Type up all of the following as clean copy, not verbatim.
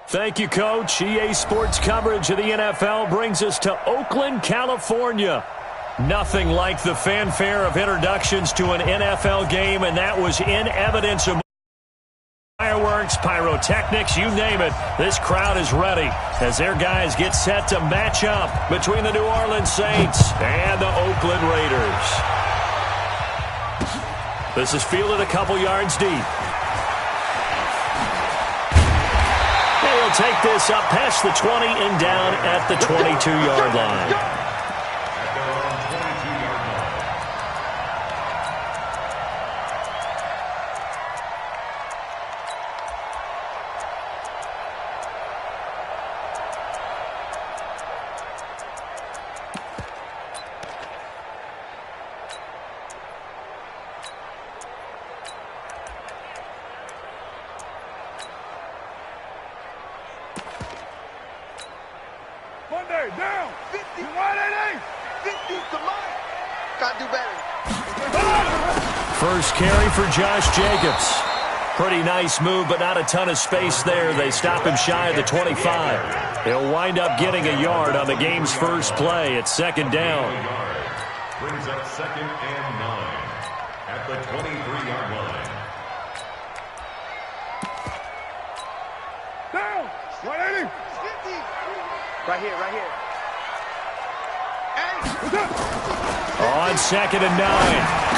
Thank you, Coach. EA Sports coverage of the NFL brings us to Oakland, California. Nothing like the fanfare of introductions to an NFL game, and that was in evidence of fireworks, pyrotechnics, you name it. This crowd is ready as their guys get set to match up between the New Orleans Saints and the Oakland Raiders. This is fielded a couple yards deep. He'll take this up past the 20 and down at the 22-yard line. Monday, down. 50, 180. 50 to mine. Got to do better. First carry for Josh Jacobs. Pretty nice move, but not a ton of space there. They stop him shy of the 25. He'll wind up getting a yard on the game's first play. It's second down. Brings up 2nd and 9 at the 23-yard line. Down. 180. 50. Right here, right here. On 2nd and 9,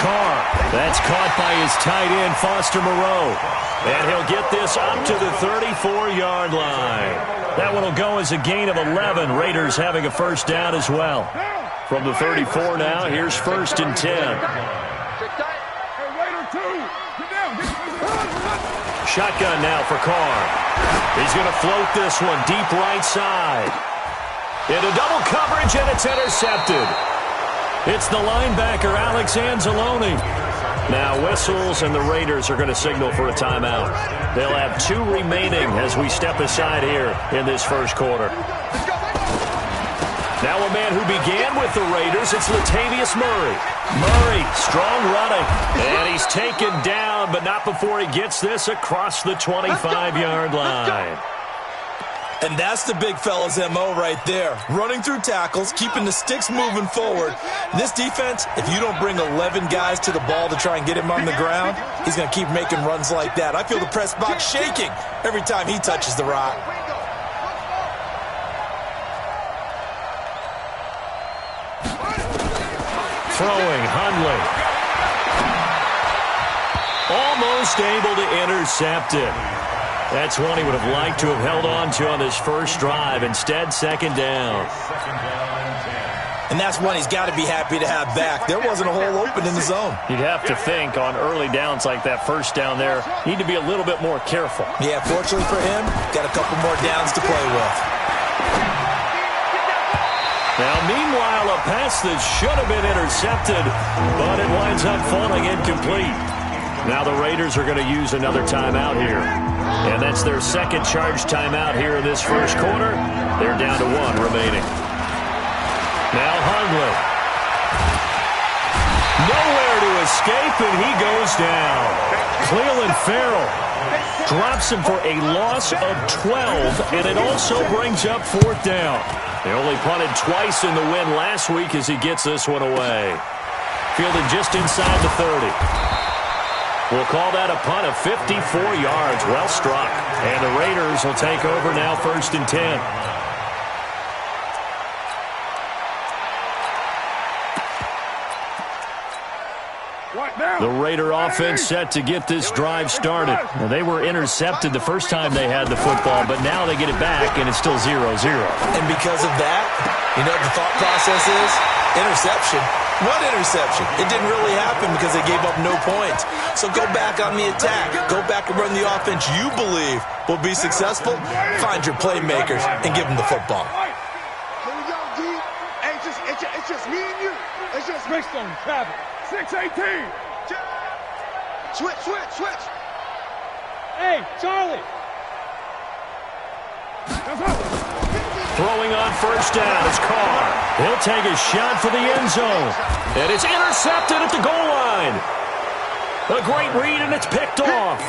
Carr. That's caught by his tight end, Foster Moreau. And he'll get this up to the 34-yard line. That one will go as a gain of 11. Raiders having a first down as well. From the 34 now, here's 1st and 10. Shotgun now for Carr. He's going to float this one deep right side. Into double coverage, and it's intercepted. It's the linebacker, Alex Anzalone. Now whistles, and the Raiders are going to signal for a timeout. They'll have 2 remaining as we step aside here in this first quarter. Now a man who began with the Raiders, it's Latavius Murray. Murray, strong running, and he's taken down, but not before he gets this across the 25-yard line. And that's the big fella's MO right there. Running through tackles, keeping the sticks moving forward. This defense, if you don't bring 11 guys to the ball to try and get him on the ground, he's going to keep making runs like that. I feel the press box shaking every time he touches the rock. Throwing, Hundley. Almost able to intercept it. That's one he would have liked to have held on to on this first drive. Instead, second down. And that's one he's got to be happy to have back. There wasn't a hole open in the zone. You'd have to think on early downs like that first down there, need to be a little bit more careful. Yeah, fortunately for him, got a couple more downs to play with. Now, meanwhile, a pass that should have been intercepted, but it winds up falling incomplete. Now the Raiders are going to use another timeout here. And that's their second charge timeout here in this first quarter. They're down to 1 remaining. Now Hundley. Nowhere to escape, and he goes down. Cleveland Farrell drops him for a loss of 12, and it also brings up 4th down. They only punted twice in the win last week as he gets this one away. Fielded just inside the 30. We'll call that a punt of 54 yards. Well struck. And the Raiders will take over now 1st and 10. The Raider offense set to get this drive started. Well, they were intercepted the first time they had the football, but now they get it back, and it's still 0-0. And because of that, you know what the thought process is? Interception. What interception? It didn't really happen because they gave up no points. So go back on the attack. Go back and run the offense you believe will be successful. Find your playmakers and give them the football. Here we go, D. Hey, it's just me and you. It's just mixed on travel. 6-18. Switch. Hey, Charlie. Throwing on first down is Carr. He'll take a shot for the end zone. And it's intercepted at the goal line. A great read, and it's picked off.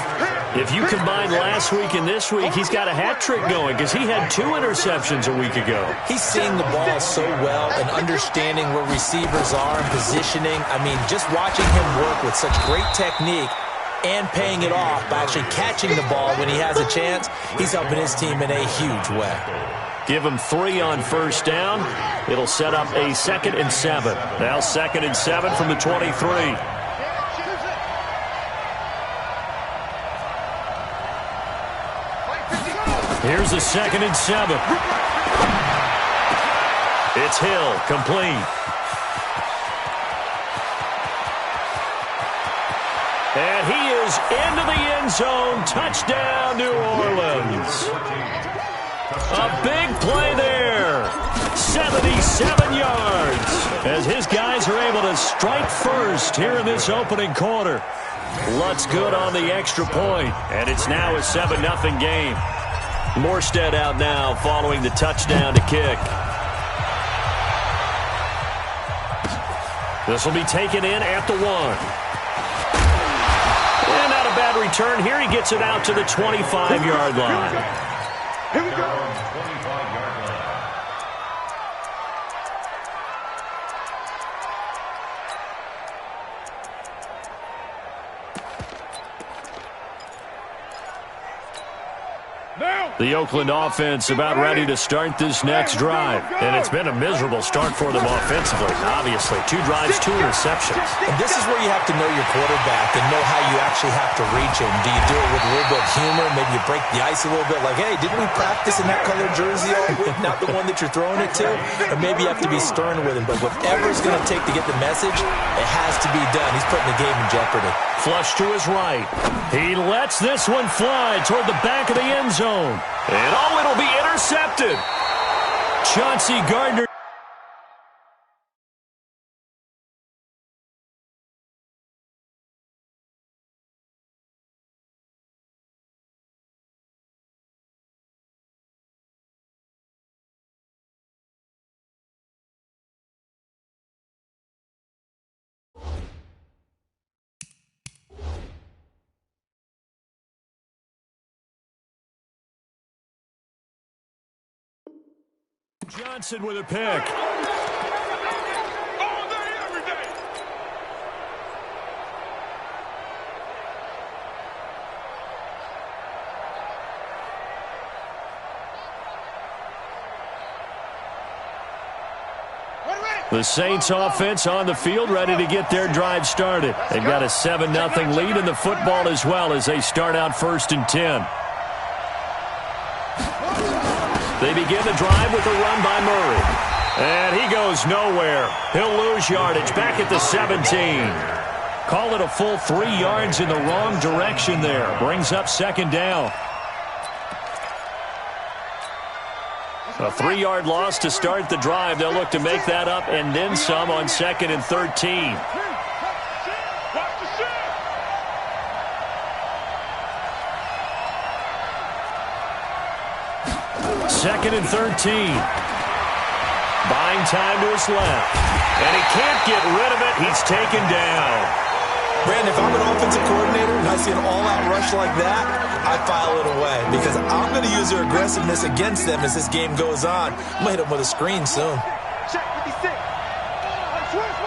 If you combine last week and this week, he's got a hat trick going because he had 2 interceptions a week ago. He's seeing the ball so well and understanding where receivers are and positioning. I mean, just watching him work with such great technique and paying it off by actually catching the ball when he has a chance, he's helping his team in a huge way. Give him 3 on first down. It'll set up a 2nd and 7. Now 2nd and 7 from the 23. Here's a 2nd and 7. It's Hill, complete. And he is into the end zone. Touchdown, New Orleans. A big play there. 77 yards. As his guys are able to strike first here in this opening quarter. Lutz good on the extra point, and it's now a 7-0 game. Morstead out now following the touchdown to kick. This will be taken in at the 1. And not a bad return here. He gets it out to the 25-yard line. Here we go. 25-yard line. The Oakland offense about ready to start this next drive. And it's been a miserable start for them offensively. Obviously, 2 drives, 2 interceptions. And this is where you have to know your quarterback and know how you actually have to reach him. Do you do it with a little bit of humor? Maybe you break the ice a little bit like, hey, didn't we practice in that colored jersey all week? Not the one that you're throwing it to? Or maybe you have to be stern with him. But whatever it's going to take to get the message, it has to be done. He's putting the game in jeopardy. Flush to his right. He lets this one fly toward the back of the end zone. And it'll be intercepted. Chauncey Gardner. Johnson with a pick. All day, every day. The Saints offense on the field ready to get their drive started. They've got a 7-0 lead in the football as well as they start out 1st and 10. They begin the drive with a run by Murray. And he goes nowhere. He'll lose yardage back at the 17. Call it a full 3 yards in the wrong direction there. Brings up 2nd down. A 3-yard loss to start the drive. They'll look to make that up and then some on 2nd and 13. 2nd and 13. Buying time to his left. And he can't get rid of it. He's taken down. Brandon, if I'm an offensive coordinator and I see an all-out rush like that, I file it away because I'm going to use their aggressiveness against them as this game goes on. I'm going to hit them with a screen soon. Check 56. Switch.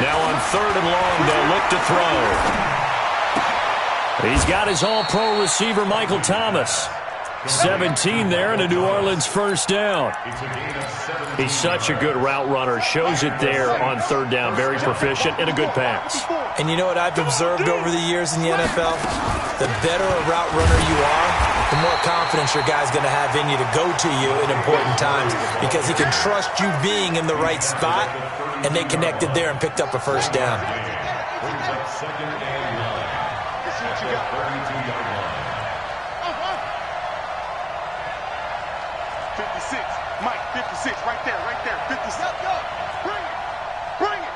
Now on 3rd and long, they'll look to throw. He's got his all-pro receiver, Michael Thomas. 17 there and a New Orleans 1st down. He's such a good route runner. Shows it there on 3rd down. Very proficient and a good pass. And you know what I've observed over the years in the NFL? The better a route runner you are, the more confidence your guy's going to have in you to go to you in important times because he can trust you being in the right spot, and they connected there and picked up a 1st down. Brings up 2nd and 9. This is what you got. 32-yard line. 56. Mike, 56. Right there. 56. Bring it.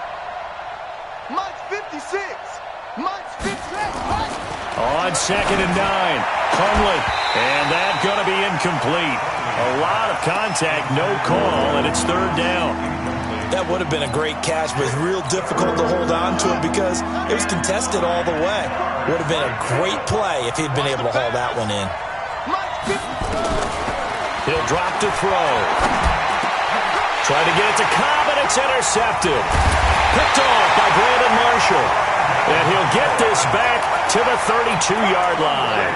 Mike's 56. Mike's 56. On 2nd and 9. Conley. And that's going to be incomplete. A lot of contact, no call, and it's third down. That would have been a great catch, but it's real difficult to hold on to it because it was contested all the way. Would have been a great play if he'd been able to haul that one in. He'll drop to throw. Trying to get it to Cobb, and it's intercepted. Picked off by Brandon Marshall. And he'll get this back to the 32-yard line.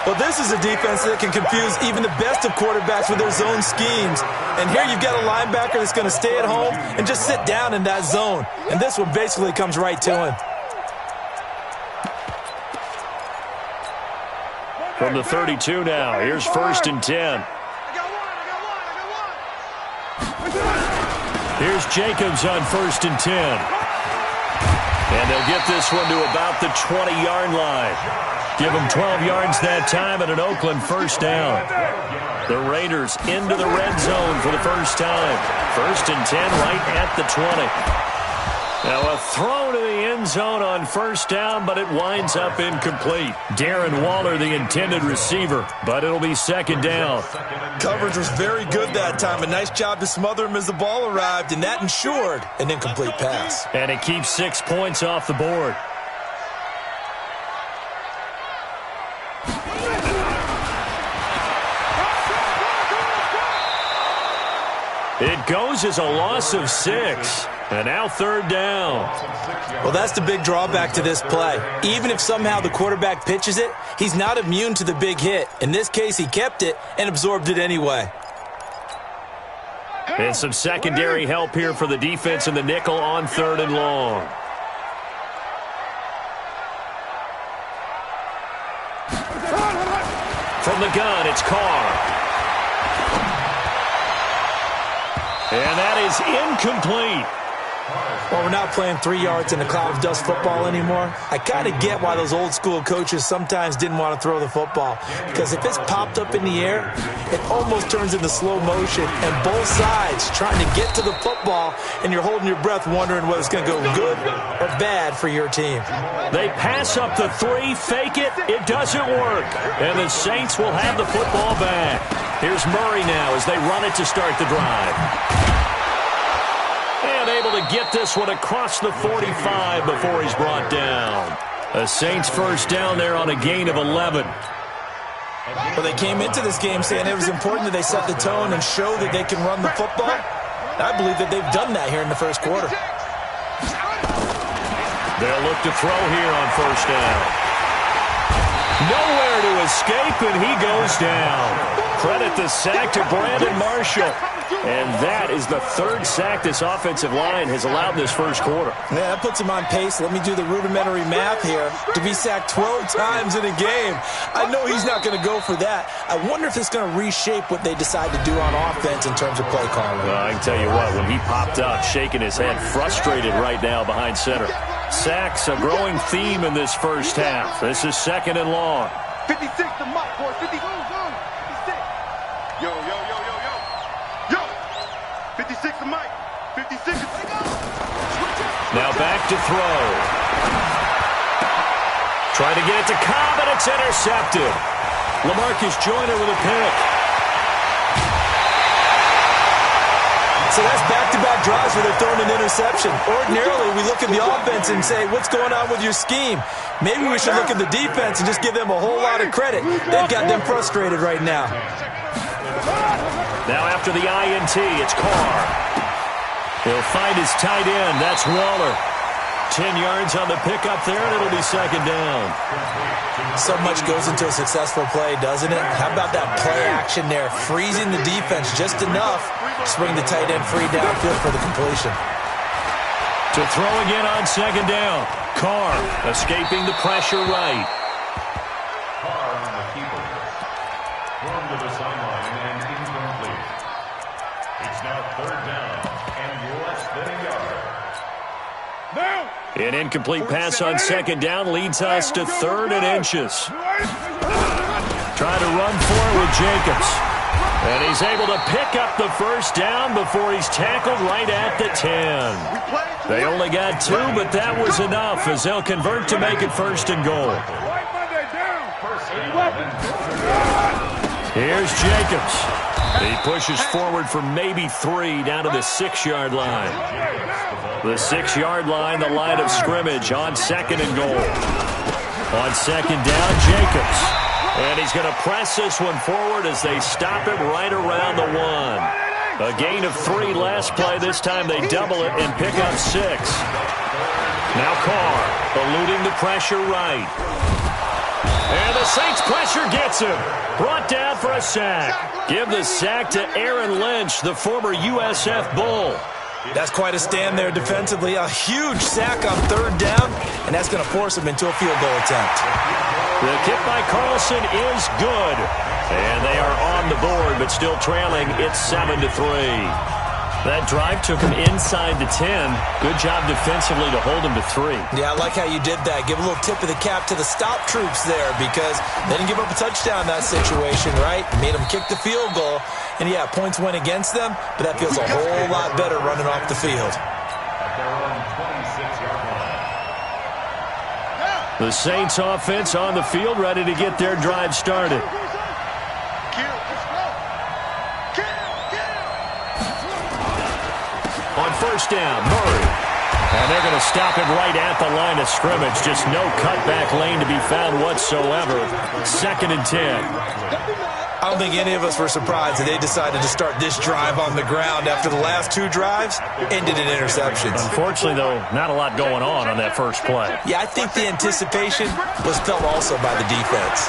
Well, this is a defense that can confuse even the best of quarterbacks with their zone schemes. And here you've got a linebacker that's going to stay at home and just sit down in that zone. And this one basically comes right to him. From the 32 now, here's 1st and 10. Here's Jacobs on 1st and 10. And they'll get this one to about the 20-yard line. Give them 12 yards that time and an Oakland first down. The Raiders into the red zone for the first time. 1st and 10 right at the 20. Now a throw to the end zone on first down, but it winds up incomplete. Darren Waller, the intended receiver, but it'll be 2nd down. Coverage was very good that time. A nice job to smother him as the ball arrived, and that ensured an incomplete pass. And it keeps 6 points off the board. It goes as a loss of 6. And now 3rd down. Well, that's the big drawback to this play. Even if somehow the quarterback pitches it, he's not immune to the big hit. In this case, he kept it and absorbed it anyway. And some secondary help here for the defense in the nickel on 3rd and long. From the gun, it's Carr. And that is incomplete. Well, we're not playing 3 yards in a cloud of dust football anymore. I kind of get why those old school coaches sometimes didn't want to throw the football. Because if it's popped up in the air, it almost turns into slow motion. And both sides trying to get to the football, and you're holding your breath wondering whether it's going to go good or bad for your team. They pass up the 3, fake it, it doesn't work. And the Saints will have the football back. Here's Murray now as they run it to start the drive. And able to get this one across the 45 before he's brought down. A Saints first down there on a gain of 11. Well, they came into this game saying it was important that they set the tone and show that they can run the football. I believe that they've done that here in the first quarter. They'll look to throw here on first down. Nowhere to escape, and he goes down. Credit the sack to Brandon Marshall. And that is the 3rd sack this offensive line has allowed this first quarter. Yeah, that puts him on pace. Let me do the rudimentary math here. To be sacked 12 times in a game, I know he's not going to go for that. I wonder if it's going to reshape what they decide to do on offense in terms of play calling. Well, I can tell you what, when he popped up, shaking his head, frustrated right now behind center. Sacks, a growing theme in this first half. This is 2nd and long. 56 to Mike, boy. 50. 56. Yo. 56 to Mike. 56. Now back to throw. Trying to get it to Cobb, and it's intercepted. LaMarcus Joyner with a pick. So that's back-to-back drives where they're throwing an interception. Ordinarily, we look at the offense and say, what's going on with your scheme? Maybe we should look at the defense and just give them a whole lot of credit. They've got them frustrated right now. Now after the INT, it's Carr. He'll find his tight end. That's Waller. 10 yards on the pickup there, and it'll be 2nd down. So much goes into a successful play, doesn't it? How about that play action there? Freezing the defense just enough to swing the tight end free downfield for the completion. To throw again on 2nd down. Carr escaping the pressure right. Carr on the keeper. Thrown to the sideline and incomplete. It's now 3rd down and less than a yard. An incomplete pass on 2nd down leads us to 3rd and inches. Trying to run for it with Jacobs. And he's able to pick up the first down before he's tackled right at the 10. They only got 2, but that was enough as they'll convert to make it 1st and goal. Here's Jacobs. He pushes forward for maybe 3 down to the 6-yard line. The 6-yard line, the line of scrimmage on 2nd and goal. On 2nd down, Jacobs. And he's going to press this one forward as they stop it right around the 1. A gain of 3 last play. This time they double it and pick up 6. Now Carr, eluding the pressure right. And the Saints pressure gets him. Brought down for a sack. Give the sack to Aaron Lynch, the former USF Bull. That's quite a stand there defensively. A huge sack on 3rd down, and that's going to force him into a field goal attempt. The kick by Carlson is good. And they are on the board, but still trailing. It's 7-3. That drive took him inside the 10. Good job defensively to hold him to 3. Yeah, I like how you did that. Give a little tip of the cap to the stop troops there because they didn't give up a touchdown in that situation, right? Made them kick the field goal. And, yeah, points went against them, but that feels a whole lot better running off the field. The Saints offense on the field, ready to get their drive started. On 1st down, Murray. And they're going to stop him right at the line of scrimmage. Just no cutback lane to be found whatsoever. 2nd and 10. I don't think any of us were surprised that they decided to start this drive on the ground after the last 2 drives ended in interceptions. Unfortunately, though, not a lot going on that first play. Yeah, I think the anticipation was felt also by the defense.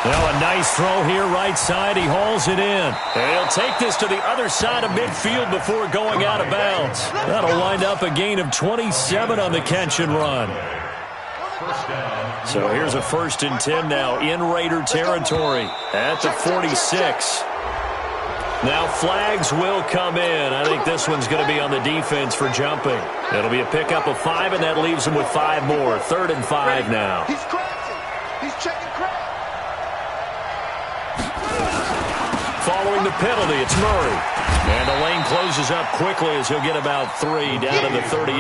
Now a nice throw here right side. He hauls it in. And he'll take this to the other side of midfield before going out of bounds. That'll wind up a gain of 27 on the catch and run. So here's a 1st and 10 now in Raider territory at the 46. Now flags will come in. I think this one's going to be on the defense for jumping. It'll be a pickup of 5, and that leaves them with 5 more. 3rd and 5 now. He's crashing. He's checking crash. Following the penalty, it's Murray. And the lane closes up quickly as he'll get about 3 down to the 38.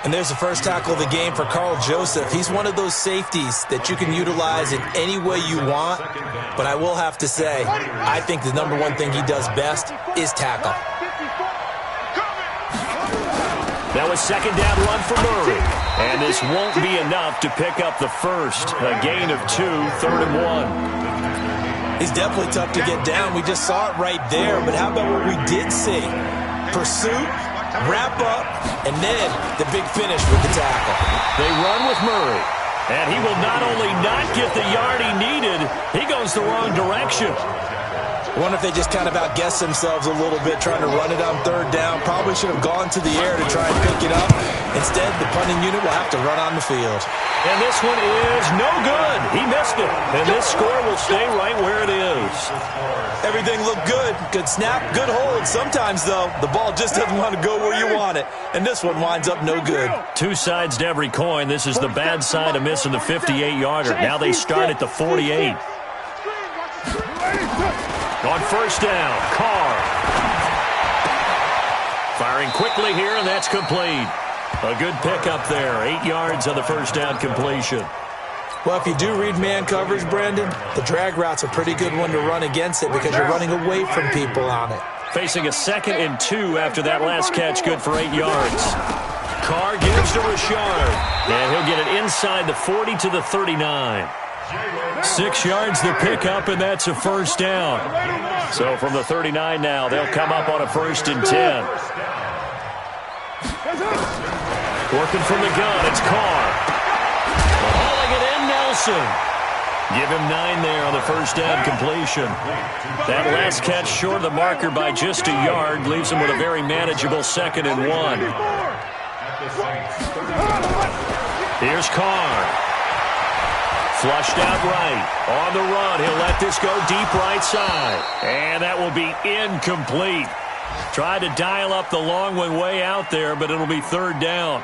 And there's the first tackle of the game for Carl Joseph. He's one of those safeties that you can utilize in any way you want. But I will have to say, I think the number one thing he does best is tackle. Now a 2nd down run for Murray. And this won't be enough to pick up the first. A gain of 2, 3rd and 1. He's definitely tough to get down. We just saw it right there. But how about what we did see? Pursuit, wrap up, and then the big finish with the tackle. They run with Murray. And he will not only not get the yard he needed, he goes the wrong direction. I wonder if they just kind of outguessed themselves a little bit trying to run it on 3rd down. Probably should have gone to the air to try and pick it up. Instead, the punting unit will have to run on the field. And this one is no good. He missed it. And this score will stay right where it is. Everything looked good. Good snap, good hold. Sometimes, though, the ball just doesn't want to go where you want it. And this one winds up no good. 2 sides to every coin. This is the bad side of missing the 58-yarder. Now they start at the 48. On 1st down, Carr. Firing quickly here, and that's complete. A good pickup there. 8 yards on the 1st down completion. Well, if you do read man coverage, Brandon, the drag route's a pretty good one to run against it because you're running away from people on it. Facing a 2nd and 2 after that last catch, good for 8 yards. Carr gives to Richard, and he'll get it inside the 40 to the 39. 6 yards the pickup, and that's a 1st down. So from the 39 now, they'll come up on a 1st and 10. Working from the gun, it's Carr. Hauling it in, Nelson. Give him 9 there on the 1st down completion. That last catch short of the marker by just a yard leaves him with a very manageable 2nd and 1. Here's Carr. Flushed out right. On the run, he'll let this go deep right side. And that will be incomplete. Tried to dial up the long one way out there, but it'll be 3rd down.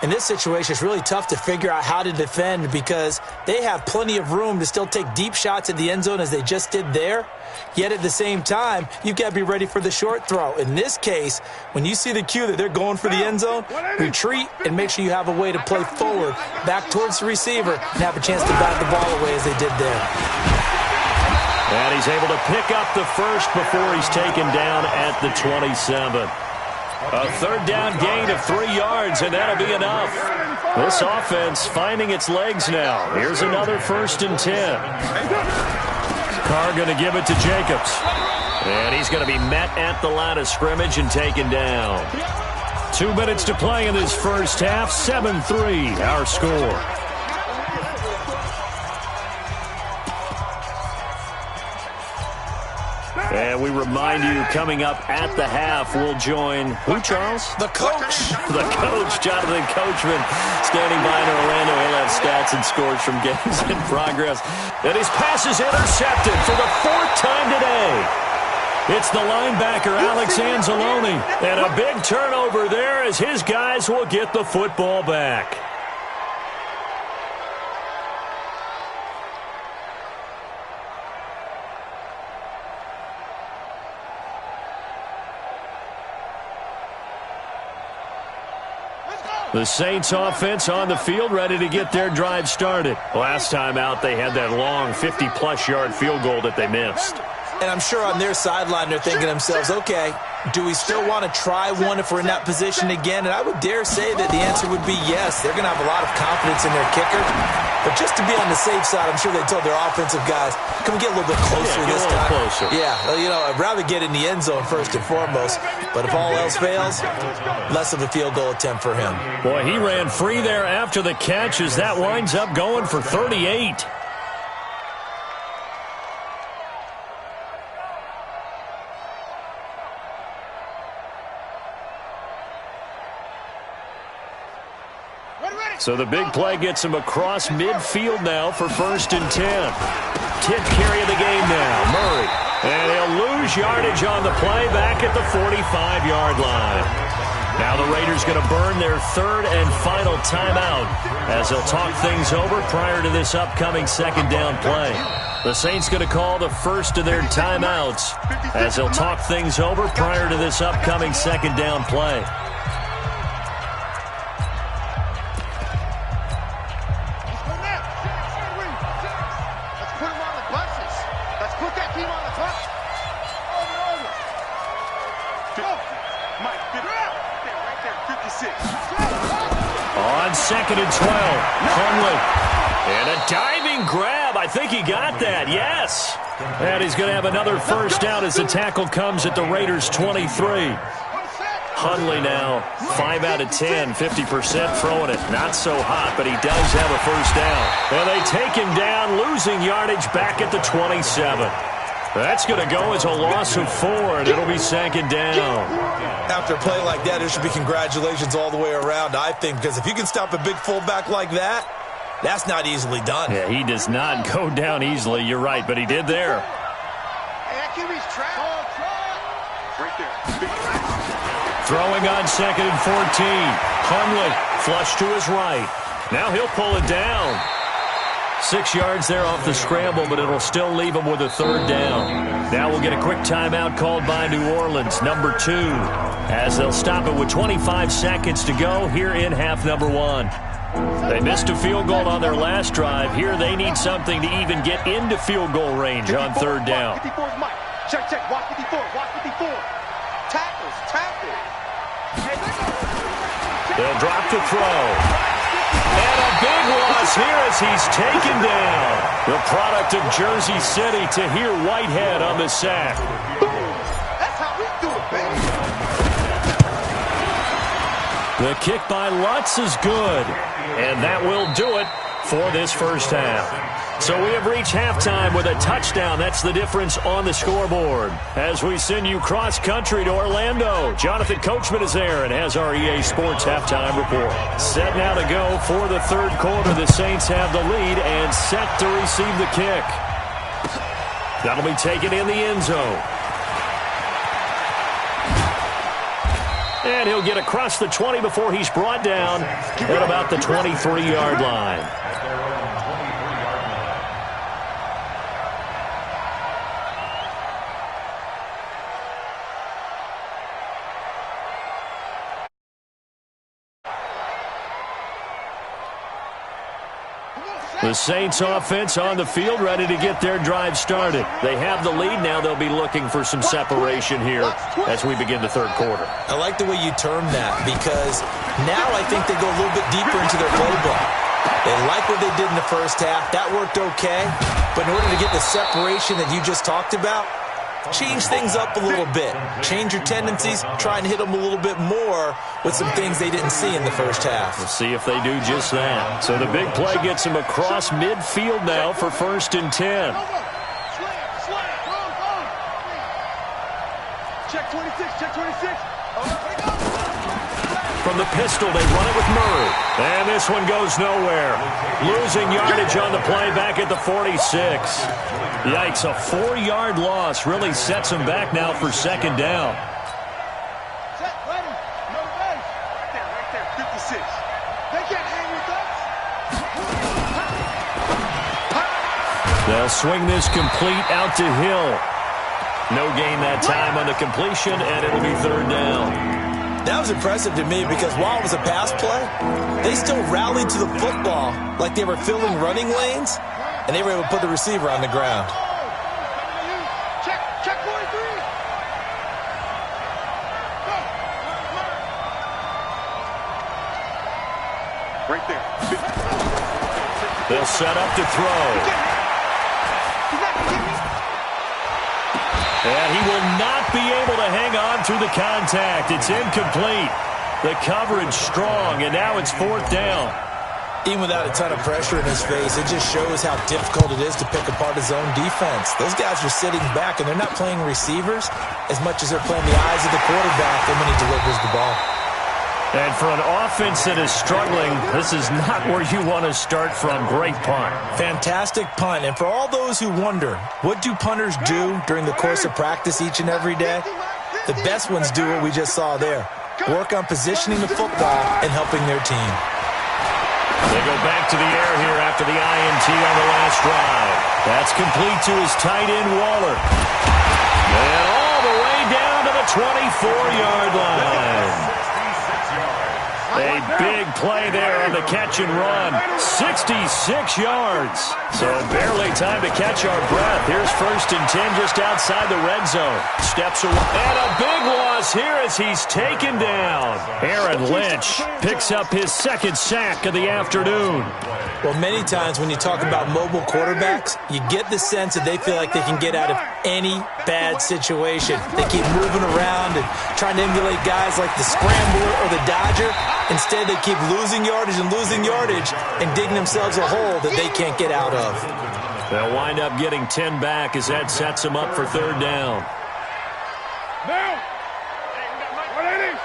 In this situation, it's really tough to figure out how to defend because they have plenty of room to still take deep shots at the end zone as they just did there. Yet at the same time, you've got to be ready for the short throw. In this case, when you see the cue that they're going for the end zone, retreat and make sure you have a way to play forward, back towards the receiver, and have a chance to bat the ball away as they did there. And he's able to pick up the first before he's taken down at the 27. A third down gain of 3 yards, and that'll be enough. This offense finding its legs now. Here's another 1st and 10. Carr going to give it to Jacobs. And he's going to be met at the line of scrimmage and taken down. 2 minutes to play in this first half. 7-3 our score. And we remind you, coming up at the half, we'll join who, Charles? The coach. The coach, Jonathan Coachman, standing by in Orlando. He'll have stats and scores from games in progress. And his pass is intercepted for the 4th time today. It's the linebacker, Alex Anzalone. And a big turnover there as his guys will get the football back. The Saints offense on the field, ready to get their drive started. Last time out, they had that long 50-plus yard field goal that they missed. And I'm sure on their sideline they're thinking to themselves, okay, do we still want to try one if we're in that position again? And I would dare say that the answer would be yes. They're going to have a lot of confidence in their kicker. But just to be on the safe side, I'm sure they told their offensive guys, can we get a little bit closer this time? Closer. Yeah, well, you know, I'd rather get in the end zone first and foremost. But if all else fails, less of a field goal attempt for him. Boy, he ran free there after the catch as that winds up going for 38. So the big play gets him across midfield now for 1st and 10. 10th carry of the game now, Murray. And he'll lose yardage on the play back at the 45-yard line. Now the Raiders going to burn their 3rd and final timeout as they'll talk things over prior to this upcoming 2nd down play. The Saints going to call the first of their timeouts as they'll talk things over prior to this upcoming 2nd down play. On 2nd and 12, Hundley. And a diving grab. I think he got that, yes. And he's going to have another 1st down as the tackle comes at the Raiders' 23. Hundley now 5 out of 10, 50% throwing it. Not so hot, but he does have a 1st down. And they take him down, losing yardage back at the 27. That's going to go as a loss of 4, and it'll be 2nd down. After a play like that, there should be congratulations all the way around, I think, because if you can stop a big fullback like that, that's not easily done. Yeah, he does not go down easily. You're right, but he did there. Throwing on 2nd and 14. Hundley flush to his right. Now he'll pull it down. 6 yards there off the scramble, but it'll still leave him with a 3rd down. Now we'll get a quick timeout called by New Orleans, number 2, as they'll stop it with 25 seconds to go here in half number 1. They missed a field goal on their last drive. Here they need something to even get into field goal range on 3rd down. 54 is Mike. Check, watch 54, watch 54. Tackle. They'll drop to throw. And a big loss here as he's taken down. The product of Jersey City, Tahir Whitehead on the sack. That's how we do it, baby. The kick by Lutz is good. And that will do it for this first half. So we have reached halftime with a touchdown. That's the difference on the scoreboard. As we send you cross-country to Orlando, Jonathan Coachman is there and has our EA Sports halftime report. Set now to go for the 3rd quarter. The Saints have the lead and set to receive the kick. That'll be taken in the end zone. And he'll get across the 20 before he's brought down at about the 23-yard line. The Saints offense on the field, ready to get their drive started. They have the lead. Now they'll be looking for some separation here as we begin the third quarter. I like the way you term that, because now I think they go a little bit deeper into their playbook. They like what they did in the first half. That worked okay. But in order to get the separation that you just talked about, change things up a little bit. Change your tendencies. Try and hit them a little bit more with some things they didn't see in the first half. We'll see if they do just that. So the big play gets them across midfield now for 1st and 10. Check 26, check 26. From the pistol, they run it with Murray. And this one goes nowhere. Losing yardage on the play back at the 46. Yikes, a 4-yard loss really sets them back now for 2nd down. Set, ready. No base. Right there, 56. They can't hang with us. They'll swing this complete out to Hill. No gain that time on the completion, and it'll be 3rd down. That was impressive to me because while it was a pass play, they still rallied to the football like they were filling running lanes, and they were able to put the receiver on the ground. Check 43. Right there. They'll set up to throw. And he will not be able to hang on through the contact. It's incomplete. The coverage strong, and now it's 4th down. Even without a ton of pressure in his face, it just shows how difficult it is to pick apart his own defense. Those guys are sitting back, and they're not playing receivers as much as they're playing the eyes of the quarterback when he delivers the ball. And for an offense that is struggling, this is not where you want to start from. Great punt. Fantastic punt. And for all those who wonder, what do punters do during the course of practice each and every day? The best ones do what we just saw there. Work on positioning the football and helping their team. They go back to the air here after the INT on the last drive. That's complete to his tight end, Waller. And all the way down to the 24-yard line. A big play there on the catch and run. 66 yards. So barely time to catch our breath. Here's 1st and 10 just outside the red zone. Steps away. And a big loss here as he's taken down. Aaron Lynch picks up his 2nd sack of the afternoon. Well, many times when you talk about mobile quarterbacks, you get the sense that they feel like they can get out of any bad situation. They keep moving around and trying to emulate guys like the Scrambler or the Dodger. Instead, they keep losing yardage and digging themselves a hole that they can't get out of. They'll wind up getting 10 back as that sets them up for 3rd down. Now. 180.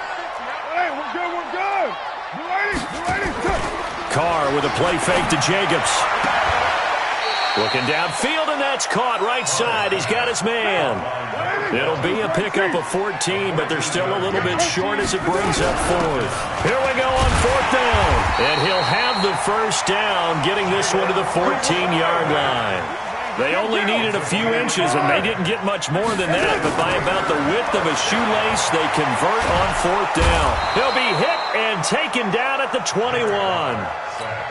Hey, we're good. 280. Carr with a play fake to Jacobs. Looking downfield, and that's caught right side. He's got his man. It'll be a pickup of 14, but they're still a little bit short as it brings up 4th. Here we go on 4th down. And he'll have the 1st down, getting this one to the 14-yard line. They only needed a few inches, and they didn't get much more than that, but by about the width of a shoelace, they convert on 4th down. He'll be hit and taken down at the 21.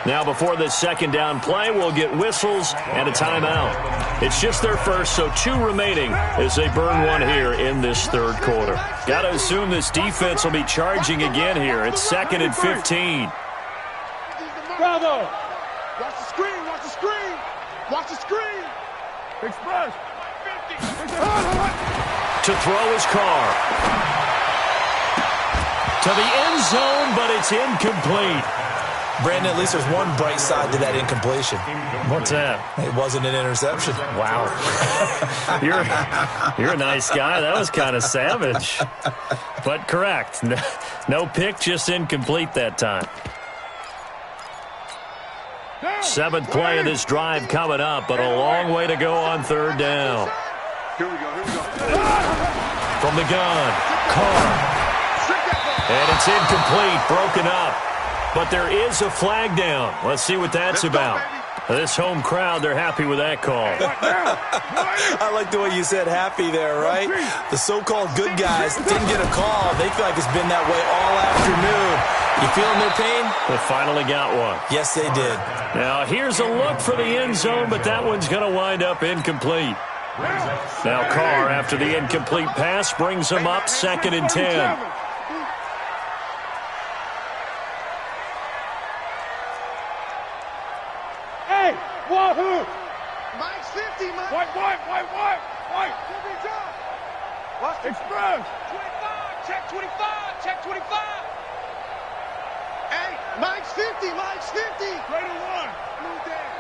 Now, before this 2nd down play, we'll get whistles and a timeout. It's just their first, so 2 remaining as they burn one here in this 3rd quarter. Got to assume this defense will be charging again here. It's 2nd and 15. Bravo! Watch the screen, watch the screen. Watch the screen. Express. To throw his Carr. To the end zone, but it's incomplete. Brandon, at least there's one bright side to that incompletion. What's that? It wasn't an interception. Wow. You're a nice guy. That was kind of savage. But correct. No pick, just incomplete that time. 7th play of this drive coming up, but a long way to go on 3rd down. Here we go. From the gun, Carr. And it's incomplete, broken up. But there is a flag down. Let's see what that's about. This home crowd, they're happy with that call. I like the way you said happy there, right? The so-called good guys didn't get a call. They feel like it's been that way all afternoon. You feeling their pain? They finally got one. Yes, they did. Now, here's a look for the end zone, but that one's going to wind up incomplete. Now, Carr, after the incomplete pass, brings him up 2nd and 10. Wahoo! Mike's 50, Mike. White. Express. 25, check 25, check 25. Hey, Mike's 50, Mike's 50. Raider 1. Move down.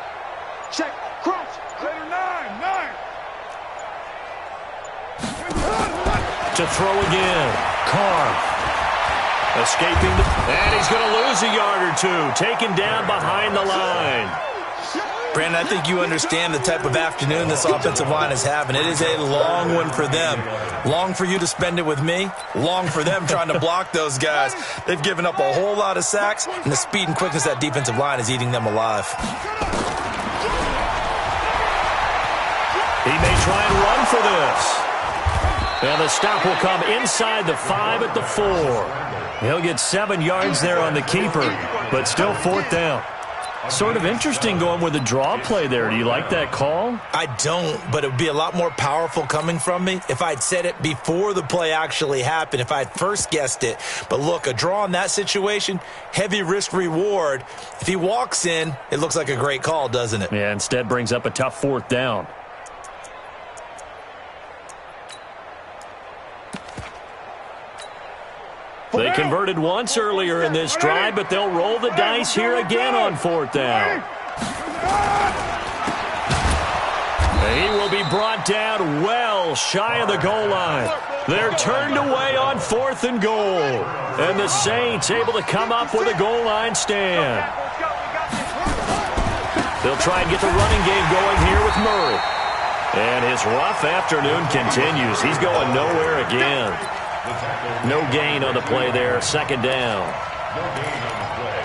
Check, crunch. Raider 9. To throw again. Carr. Escaping. And he's going to lose a yard or two. Taken down behind the line. Brandon, I think you understand the type of afternoon this offensive line is having. It is a long one for them. Long for you to spend it with me. Long for them trying to block those guys. They've given up a whole lot of sacks, and the speed and quickness of that defensive line is eating them alive. He may try and run for this. And the stop will come inside the 5 at the 4. He'll get 7 yards there on the keeper, but still 4th down. Sort of interesting going with a draw play there. Do you like that call? I don't, but it would be a lot more powerful coming from me if I'd said it before the play actually happened, if I'd first guessed it. But look, a draw in that situation, heavy risk reward. If he walks in, it looks like a great call, doesn't it? Yeah, instead brings up a tough 4th down. They converted once earlier in this drive, but they'll roll the dice here again on 4th down. He will be brought down well shy of the goal line. They're turned away on 4th and goal. And the Saints able to come up with a goal line stand. They'll try and get the running game going here with Murray. And his rough afternoon continues. He's going nowhere again. No gain on the play there, 2nd down. No gain on the play.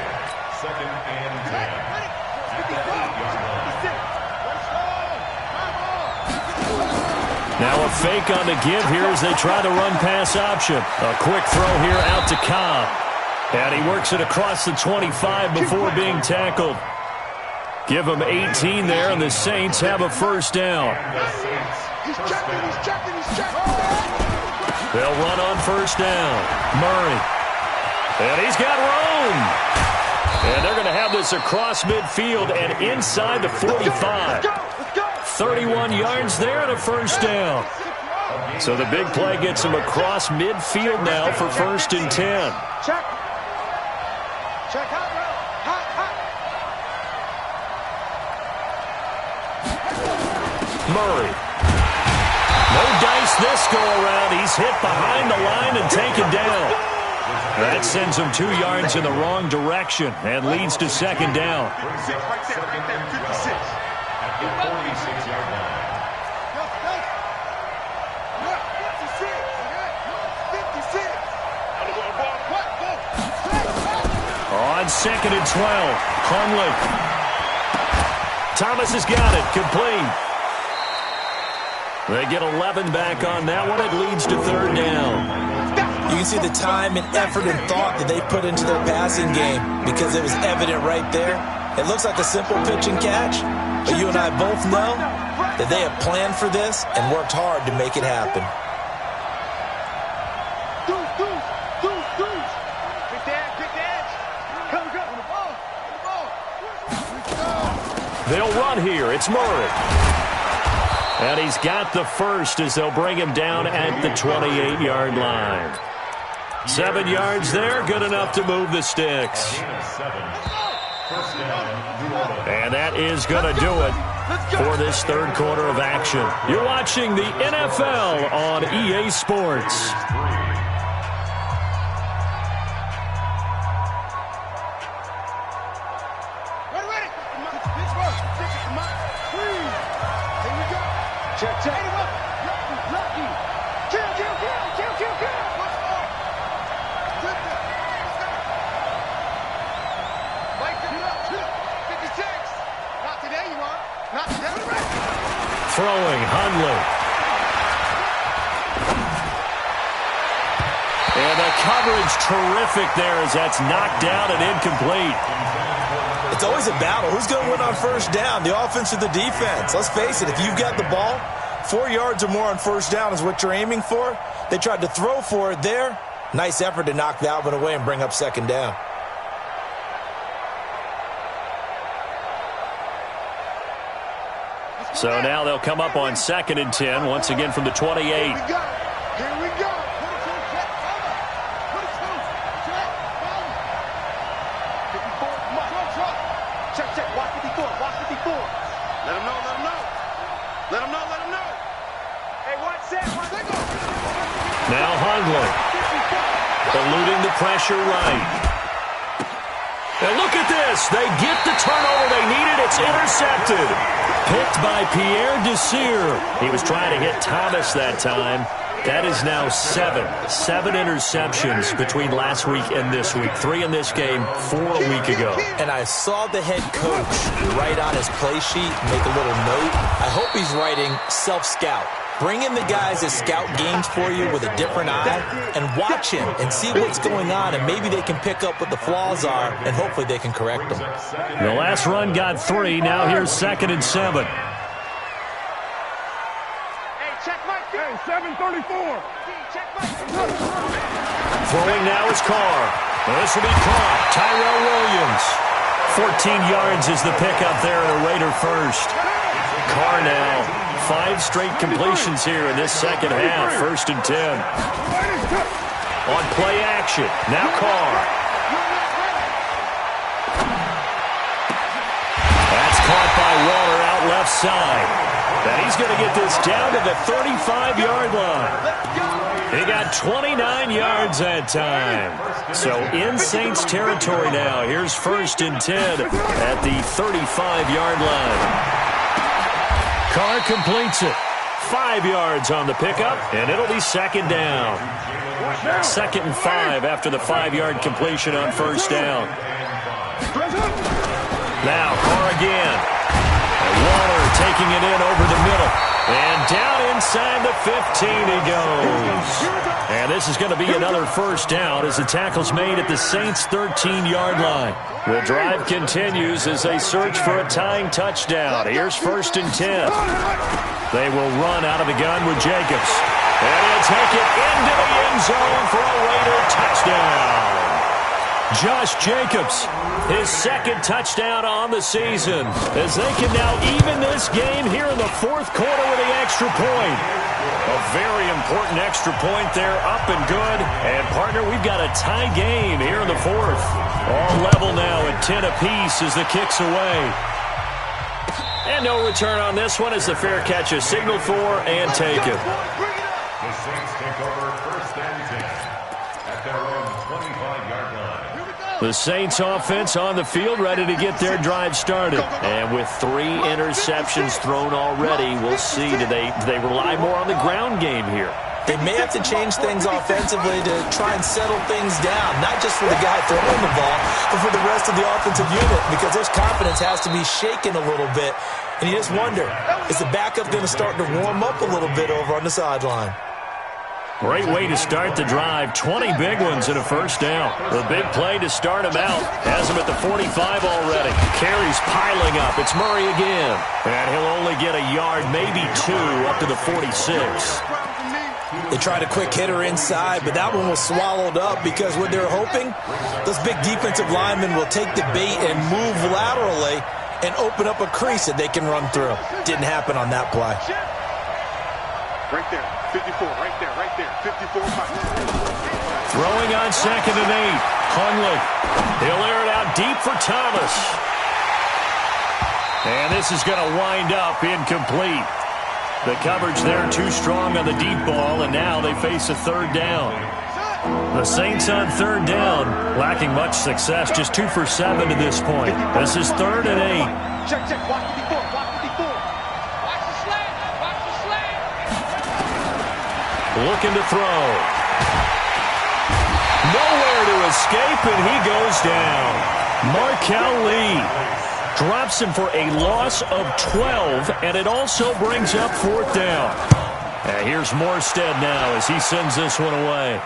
2nd and 10. Now a fake on the give here as they try the run-pass option. A quick throw here out to Cobb. And he works it across the 25 before being tackled. Give him 18 there, and the Saints have a 1st down. He's checking. They'll run on 1st down. Murray. And he's got room. And they're going to have this across midfield and inside the 45. 31 yards there and a 1st down. So the big play gets him across midfield now for 1st and 10. Check hot. Murray. No dice this go-around. He's hit behind the line and taken down. That sends him 2 yards in the wrong direction and leads to 2nd down. On 2nd and 12, Hundley. Thomas has got it, complete. They get 11 back on that one. It leads to 3rd down. You can see the time and effort and thought that they put into their passing game because it was evident right there. It looks like a simple pitch and catch, but you and I both know that they have planned for this and worked hard to make it happen. They'll run here. It's Murray. And he's got the 1st as they'll bring him down at the 28-yard line. 7 yards there, good enough to move the sticks. And that is going to do it for this 3rd quarter of action. You're watching the NFL on EA Sports. Throwing, Hundley. And the coverage terrific there as that's knocked down and incomplete. It's always a battle. Who's going to win on first down, the offense or the defense? Let's face it, if you've got the ball, 4 yards or more on first down is what you're aiming for. They tried to throw for it there. Nice effort to knock that one away and bring up second down. So now they'll come up on 2nd and 10, once again from the 28. Here we go. Check. Watch 54. Let him know. Hey, watch that. Now Hundley. Eluding the pressure right. And look at this. They get the turnover they needed. It's intercepted. Picked by Pierre Desir. He was trying to hit Thomas that time. That is now 7 interceptions between last week and this week. 3 in this game, 4 a week ago. And I saw the head coach write on his play sheet, make a little note. I hope he's writing self-scout. Bring in the guys that scout games for you with a different eye and watch him and see what's going on, and maybe they can pick up what the flaws are, and hopefully they can correct them. The last run got 3. Now here's 2nd and 7. Hey, 734. Throwing now is Carr. This will be caught. Tyrell Williams. 14 yards is the pickup there and a Raider first. Carr now. 5 straight completions here in this second half. 1st and 10. On play action. Now Carr. That's caught by Waller out left side. And he's going to get this down to the 35-yard line. He got 29 yards that time. So in Saints territory now. Here's 1st and 10 at the 35-yard line. Carr completes it. 5 yards on the pickup, and it'll be 2nd down. 2nd and 5 after the 5-yard completion on 1st down. Now Carr again. Waller taking it in over the middle. And down inside the 15 he goes. And this is going to be another 1st down as the tackle's made at the Saints' 13-yard line. The drive continues as they search for a tying touchdown. Here's 1st and 10. They will run out of the gun with Jacobs. And he'll take it into the end zone for a Raider touchdown. Josh Jacobs, his 2nd touchdown on the season, as they can now even this game here in the 4th quarter with the extra point. A very important extra point there, up and good. And, partner, we've got a tie game here in the 4th. All level now at 10 apiece as the kick's away. And no return on this one as the fair catch is signaled for and taken. The Saints take over 1st and 10 at their own 25-yard line. The Saints offense on the field ready to get their drive started. And with 3 interceptions thrown already, we'll see. Do they rely more on the ground game here? They may have to change things offensively to try and settle things down, not just for the guy throwing the ball, but for the rest of the offensive unit, because their confidence has to be shaken a little bit. And you just wonder, is the backup going to start to warm up a little bit over on the sideline? Great way to start the drive. 20 big ones and a 1st down. The big play to start him out. Has him at the 45 already. Carries piling up. It's Murray again. And he'll only get a yard, maybe 2, up to the 46. They tried a quick hitter inside, but that one was swallowed up because what they're hoping, those big defensive linemen will take the bait and move laterally and open up a crease that they can run through. Didn't happen on that play. Right there, 54, right there, 54. Throwing on 2nd and 8. Hundley. He'll air it out deep for Thomas. And this is going to wind up incomplete. The coverage there too strong on the deep ball, and now they face a 3rd down. The Saints on 3rd down, lacking much success, just 2 for 7 to this point. This is 3rd and 8. Check, watch 54, watch 54. Watch the slant, watch the slant. Looking to throw. Nowhere to escape, and he goes down. Markel Lee. Drops him for a loss of 12, and it also brings up 4th down. And here's Morstead now as he sends this one away.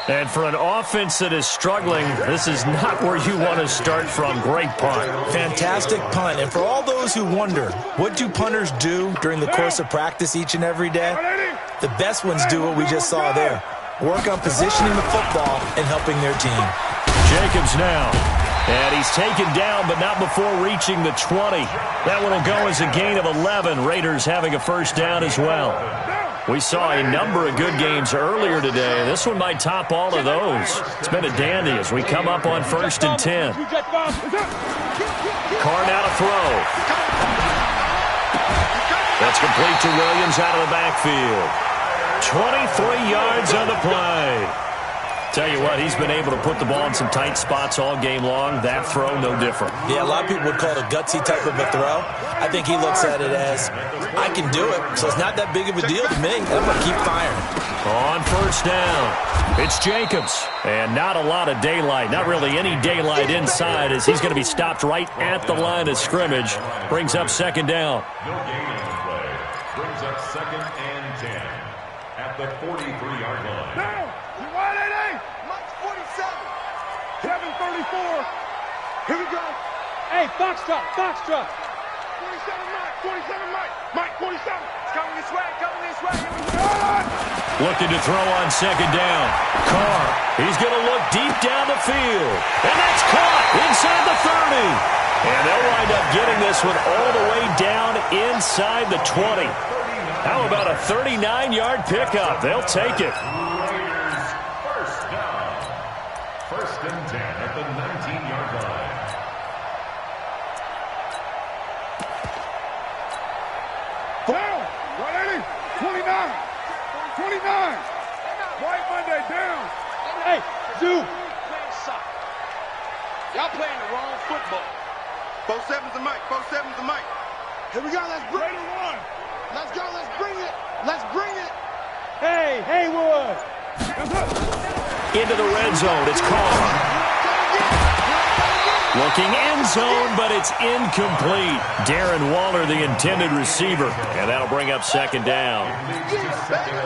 And for an offense that is struggling, this is not where you want to start from. Great punt. Fantastic punt. And for all those who wonder, what do punters do during the course of practice each and every day? The best ones do what we just saw there. Work on positioning the football and helping their team. Jacobs now. And he's taken down, but not before reaching the 20. That one will go as a gain of 11. Raiders having a 1st down as well. We saw a number of good games earlier today. This one might top all of those. It's been a dandy as we come up on 1st and 10. Carr now to throw. That's complete to Williams out of the backfield. 23 yards on the play. Tell you what, he's been able to put the ball in some tight spots all game long. That throw, no different. Yeah, a lot of people would call it a gutsy type of a throw. I think he looks at it as, I can do it, so it's not that big of a deal to me. I'm going to keep firing. On 1st down, it's Jacobs. And not a lot of daylight, not really any daylight inside as he's going to be stopped right at the line of scrimmage. Brings up 2nd down. No gain on the play. Brings up 2nd and 10 at the 43-yard line. Down. You wide 8-8. Mike's 47. 734. Here we go. Hey, Foxtrot, Foxtrot. 47 Mike. 47 Mike. Mike 47. It's coming this way. Coming this way. Looking to throw on 2nd down. Carr, he's going to look deep down the field. And that's caught inside the 30. And they'll wind up getting this one all the way down inside the 20. How about a 39-yard pickup? They'll take it. Raiders 1st down. 1st and 10 at the 19-yard line. Down. 180. 29. 29. White Monday down. Hey, Zoo. Y'all playing the wrong football. 47's the mic. 47's the mic. Here we go. Let's bring it. Let's go. Let's bring it. Let's bring it. Hey, Haywood. Into the red zone. It's Carr. Looking end zone, but it's incomplete. Darren Waller, the intended receiver. And that'll bring up 2nd down.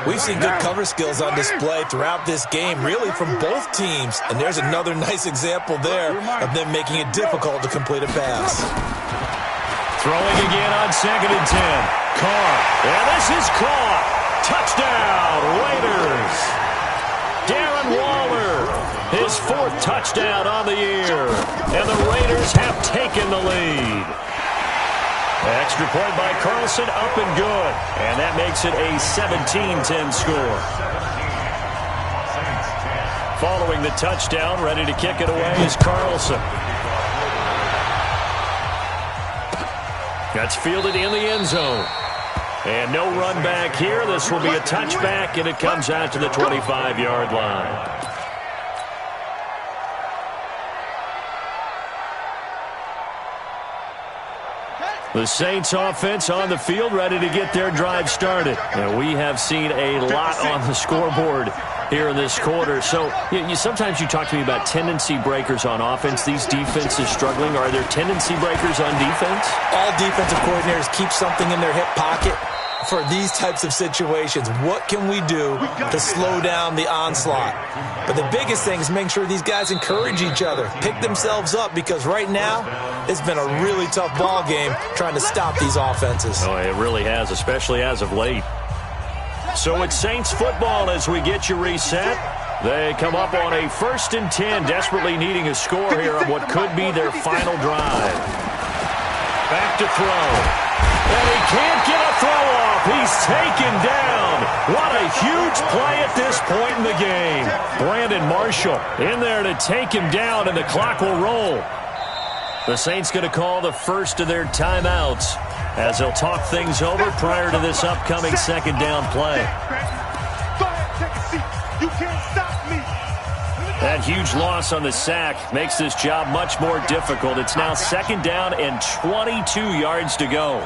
We've seen good cover skills on display throughout this game, really from both teams. And there's another nice example there of them making it difficult to complete a pass. Throwing again on 2nd and 10. Carr. And this is caught. Touchdown, Raiders. Darren Waller. His 4th touchdown on the year. And the Raiders have taken the lead. Extra point by Carlson, up and good. And that makes it a 17-10 score. Following the touchdown, ready to kick it away is Carlson. That's fielded in the end zone. And no run back here. This will be a touchback, and it comes out to the 25-yard line. The Saints offense on the field, ready to get their drive started. And we have seen a lot on the scoreboard here in this quarter. So sometimes you talk to me about tendency breakers on offense. These defenses struggling. Are there tendency breakers on defense? All defensive coordinators keep something in their hip pocket for these types of situations. What can we do to slow down the onslaught? But the biggest thing is make sure these guys encourage each other, pick themselves up, because right now it's been a really tough ball game trying to stop these offenses. Oh, it really has, especially as of late. So it's Saints football as we get you reset. They come up on a 1st and 10, desperately needing a score here on what could be their final drive. Back to throw. And he can't get a throw off. He's taken down. What a huge play at this point in the game. Brandon Marshall in there to take him down, and the clock will roll. The Saints going to call the first of their timeouts as they'll talk things over prior to this upcoming 2nd down play. That huge loss on the sack makes this job much more difficult. It's now 2nd down and 22 yards to go.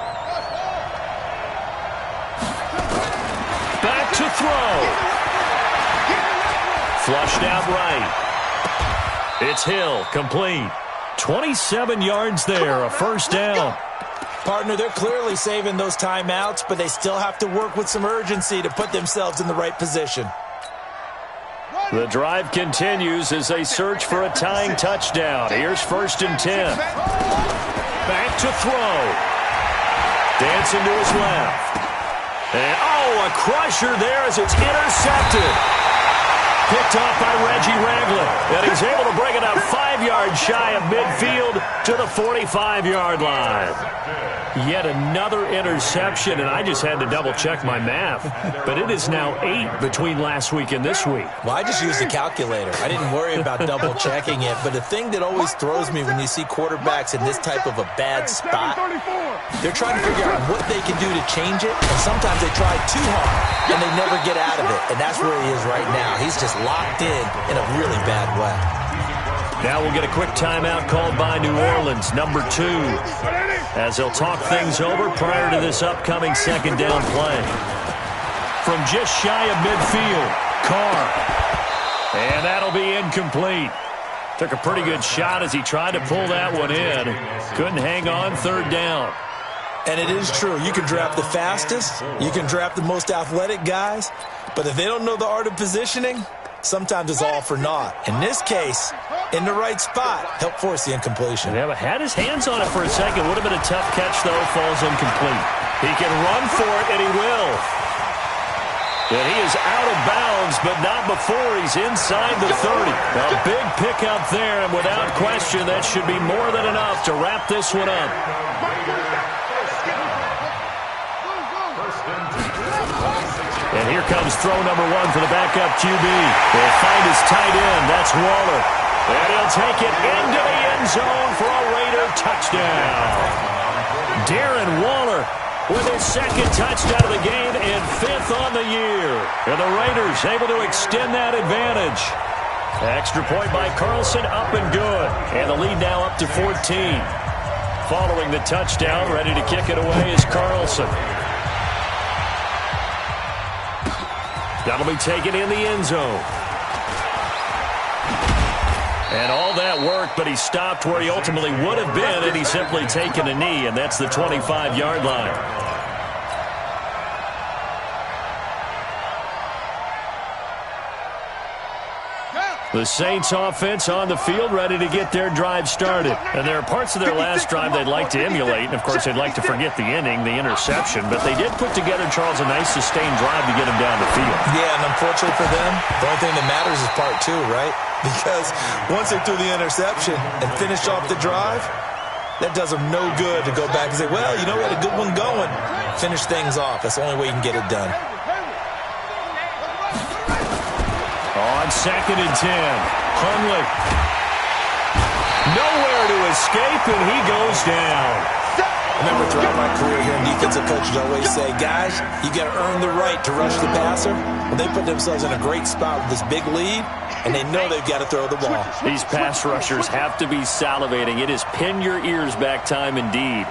Back to throw. Flushed out right. It's Hill, complete. 27 yards there, a first down. Partner, they're clearly saving those timeouts, but they still have to work with some urgency to put themselves in the right position. The drive continues as they search for a tying touchdown. Here's 1st and 10. Back to throw. Dancing to his left. And, a crusher there as it's intercepted. Picked off by Reggie Ragland. And he's able to bring it up 5 yards shy of midfield to the 45-yard line. Yet another interception, and I just had to double-check my math. But it is now 8 between last week and this week. Well, I just used a calculator. I didn't worry about double-checking it. But the thing that always throws me when you see quarterbacks in this type of a bad spot, they're trying to figure out what they can do to change it. And sometimes they try too hard, and they never get out of it. And that's where he is right now. He's just locked in a really bad way. Now we'll get a quick timeout called by New Orleans, number 2, as they'll talk things over prior to this upcoming second down play. From just shy of midfield, Carr. And that'll be incomplete. Took a pretty good shot as he tried to pull that one in. Couldn't hang on, 3rd down. And it is true. You can draft the fastest. You can draft the most athletic guys. But if they don't know the art of positioning, sometimes it's all for naught. In this case, in the right spot, help force the incompletion. Yeah, but had his hands on it for a second. Would have been a tough catch, though. Falls incomplete. He can run for it, and he will. And he is out of bounds, but not before he's inside the 30. A big pickup there, and without question, that should be more than enough to wrap this one up. And here comes throw number 1 for the backup QB. They'll find his tight end. That's Waller. And he'll take it into the end zone for a Raider touchdown. Darren Waller with his 2nd touchdown of the game and 5th on the year. And the Raiders able to extend that advantage. Extra point by Carlson, up and good. And the lead now up to 14. Following the touchdown, ready to kick it away is Carlson. That'll be taken in the end zone. And all that worked, but he stopped where he ultimately would have been, and he's simply taken a knee, and that's the 25-yard line. The Saints offense on the field ready to get their drive started. And there are parts of their last drive they'd like to emulate. And, of course, they'd like to forget the inning, the interception. But they did put together, Charles, a nice sustained drive to get them down the field. Yeah, and unfortunately for them, the only thing that matters is part 2, right? Because once they threw the interception and finished off the drive, that does them no good to go back and say, well, you know, we had a good one going. Finish things off. That's the only way you can get it done. On 2nd and 10, Hundley. Nowhere to escape, and he goes down. Remember, throughout my career here in defensive coaches always say, guys, you got to earn the right to rush the passer. Well, they put themselves in a great spot with this big lead, and they know they've got to throw the ball. These pass rushers have to be salivating. It is pin your ears back time indeed.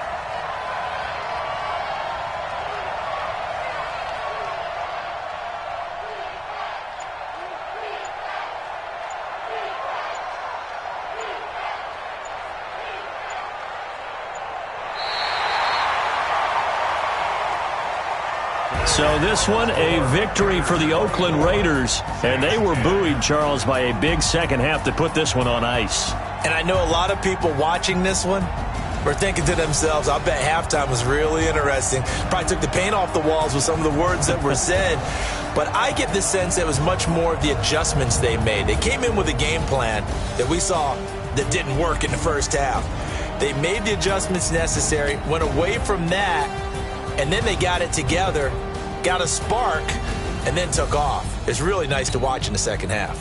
So this one, a victory for the Oakland Raiders. And they were buoyed, Charles, by a big second half to put this one on ice. And I know a lot of people watching this one were thinking to themselves, I bet halftime was really interesting. Probably took the paint off the walls with some of the words that were said. But I get the sense it was much more of the adjustments they made. They came in with a game plan that we saw that didn't work in the first half. They made the adjustments necessary, went away from that, and then they got it together, got a spark, and then took off. It's really nice to watch in the second half.